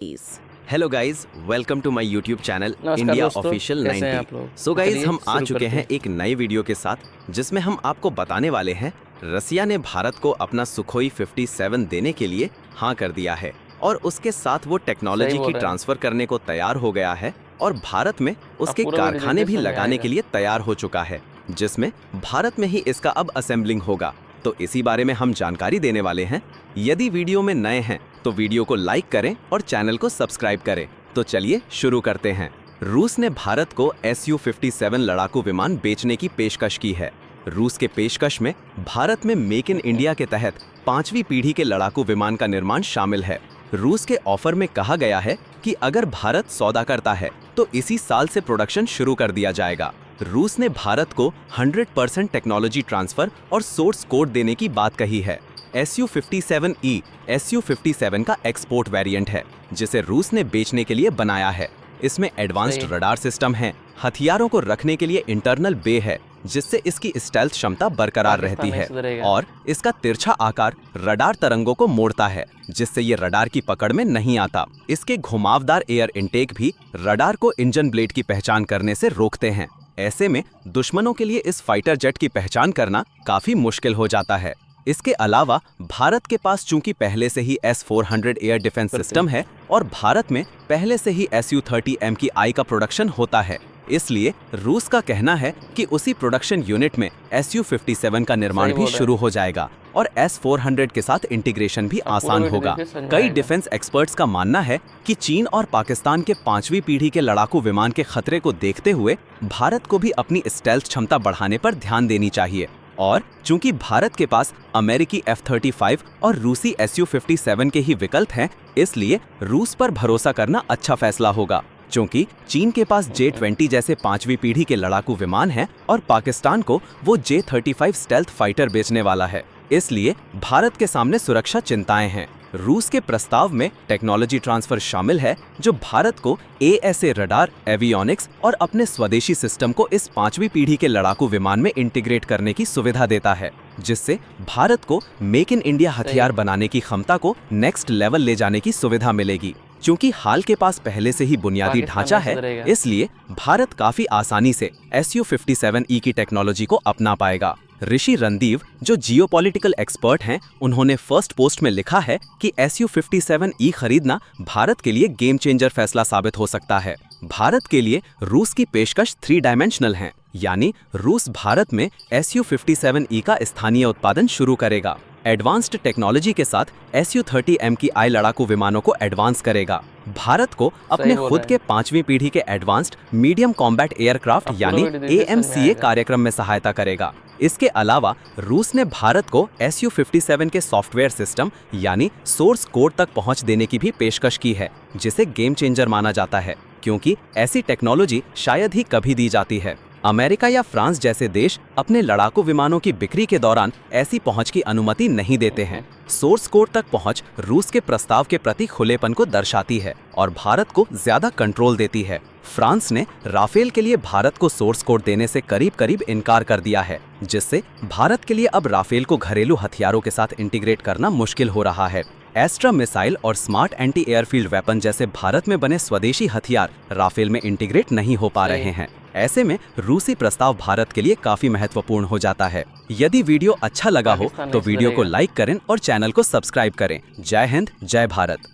Hello guys, welcome to my YouTube channel नमस्कार India दोस्तों, official कैसे हैं 90। आप लोग? सो गाइज, चलिए हम आ शुरू चुके करते हैं एक नई वीडियो के साथ जिसमें हम आपको बताने वाले हैं रसिया ने भारत को अपना सुखोई 57 देने के लिए हाँ कर दिया है और उसके साथ वो सही टेक्नोलॉजी की बोल रहे हैं। ट्रांसफर करने को तैयार हो गया है और भारत में आप उसके पूरा वीडियो कारखाने देखिए, भी समझ लगाने आएगा। के लिए तैयार हो चुका है, जिसमें भारत में ही इसका अब असेंबलिंग होगा। तो इसी बारे में हम जानकारी देने वाले हैं। यदि वीडियो में नए हैं तो वीडियो को लाइक करें और चैनल को सब्सक्राइब करें। तो चलिए शुरू करते हैं। रूस ने भारत को Su-57 लड़ाकू विमान बेचने की पेशकश की है। रूस के पेशकश में भारत में मेक इन इंडिया के तहत 5वीं पीढ़ी के लड़ाकू विमान का निर्माण शामिल है। रूस के ऑफर में कहा गया है कि अगर भारत सौदा करता है तो इसी साल से प्रोडक्शन शुरू कर दिया जाएगा। रूस ने भारत को 100% टेक्नोलॉजी ट्रांसफर और सोर्स कोड देने की बात कही है। Su-57E Su-57 का एक्सपोर्ट वेरिएंट है जिसे रूस ने बेचने के लिए बनाया है। इसमें एडवांस्ड सही। रडार सिस्टम है, हथियारों को रखने के लिए इंटरनल बे है जिससे इसकी स्टेल्थ क्षमता बरकरार पाकिस्तान रहती नहीं है सुधरेगा। और इसका तिरछा आकार रडार तरंगों को मोड़ता है जिससे ये रडार की पकड़ में नहीं आता। इसके घुमावदार एयर इनटेक भी रडार को इंजन ब्लेड की पहचान करने से रोकते हैं। ऐसे में दुश्मनों के लिए इस फाइटर जेट की पहचान करना काफी मुश्किल हो जाता है। इसके अलावा भारत के पास चूंकि पहले से ही S-400 एयर डिफेंस सिस्टम है और भारत में पहले से ही Su-30MKI का प्रोडक्शन होता है, इसलिए रूस का कहना है कि उसी प्रोडक्शन यूनिट में Su-57 का निर्माण सही भी बोल रहे हैं। शुरू हो जाएगा और S-400 के साथ इंटीग्रेशन भी पूरा आसान वीडियो होगा। देखिए, समझ कई आएगा। डिफेंस एक्सपर्ट्स का मानना है कि चीन और पाकिस्तान के 5वीं पीढ़ी के लड़ाकू विमान के खतरे को देखते हुए भारत को भी अपनी स्टेल्थ क्षमता बढ़ाने पर ध्यान देनी चाहिए। और चूंकि भारत के पास अमेरिकी F-35 और रूसी Su-57 के ही विकल्प हैं, इसलिए रूस पर भरोसा करना अच्छा फैसला होगा। चूंकि चीन के पास J-20 जैसे 5वीं पीढ़ी के लड़ाकू विमान हैं और पाकिस्तान को वो J-35 स्टेल्थ फाइटर बेचने वाला है, इसलिए भारत के सामने सुरक्षा चिंताएं हैं। रूस के प्रस्ताव में टेक्नोलॉजी ट्रांसफर शामिल है जो भारत को ASA रडार, एवियोनिक्स और अपने स्वदेशी सिस्टम को इस 5वीं पीढ़ी के लड़ाकू विमान में इंटीग्रेट करने की सुविधा देता है, जिससे भारत को मेक इन इंडिया हथियार बनाने की क्षमता को नेक्स्ट लेवल ले जाने की सुविधा मिलेगी। चूंकि हाल के पास पहले से ही बुनियादी पाकिस्तान ढांचा नहीं है, सुधरेगा। इसलिए भारत काफी आसानी से Su-57E की टेक्नोलॉजी को अपना पाएगा। ऋषि रणदीव, जो जियोपॉलिटिकल एक्सपर्ट हैं, उन्होंने फर्स्ट पोस्ट में लिखा है कि Su-57E खरीदना भारत के लिए गेम चेंजर फैसला साबित हो सकता है। भारत के लिए रूस की पेशकश 3 डायमेंशनल है, यानी रूस भारत में Su-57E का स्थानीय उत्पादन शुरू करेगा, एडवांस्ड टेक्नोलॉजी के साथ Su-30MKI लड़ाकू विमानों को एडवांस करेगा, भारत को अपने बोल खुद रहे के 5वीं पीढ़ी के एडवांस्ड मीडियम कॉम्बैट एयरक्राफ्ट आप पूरा यानी वीडियो देखिए, समझ में AMCA आएगा। कार्यक्रम में सहायता करेगा। इसके अलावा रूस ने भारत को Su-57 के सॉफ्टवेयर सिस्टम यानी सोर्स कोड तक पहुंच देने की भी पेशकश की है, जिसे गेम चेंजर माना जाता है, क्योंकि ऐसी टेक्नोलॉजी शायद ही कभी दी जाती है। अमेरिका या फ्रांस जैसे देश अपने लड़ाकू विमानों की बिक्री के दौरान ऐसी पहुंच की अनुमति नहीं देते हैं। सोर्स कोड तक पहुंच रूस के प्रस्ताव के प्रति खुलेपन को दर्शाती है और भारत को ज्यादा कंट्रोल देती है। फ्रांस ने राफेल के लिए भारत को सोर्स कोड देने से करीब करीब इनकार कर दिया है, जिससे भारत के लिए अब राफेल को घरेलू हथियारों के साथ इंटीग्रेट करना मुश्किल हो रहा है। एस्ट्रा मिसाइल और स्मार्ट एंटी एयरफील्ड वेपन जैसे भारत में बने स्वदेशी हथियार राफेल में इंटीग्रेट नहीं हो पा रहे हैं। ऐसे में रूसी प्रस्ताव भारत के लिए काफी महत्वपूर्ण हो जाता है। यदि वीडियो अच्छा लगा हो पाकिस्तान तो नहीं वीडियो को सुधरेगा। लाइक करें और चैनल को सब्सक्राइब करें। जय हिंद, जय भारत।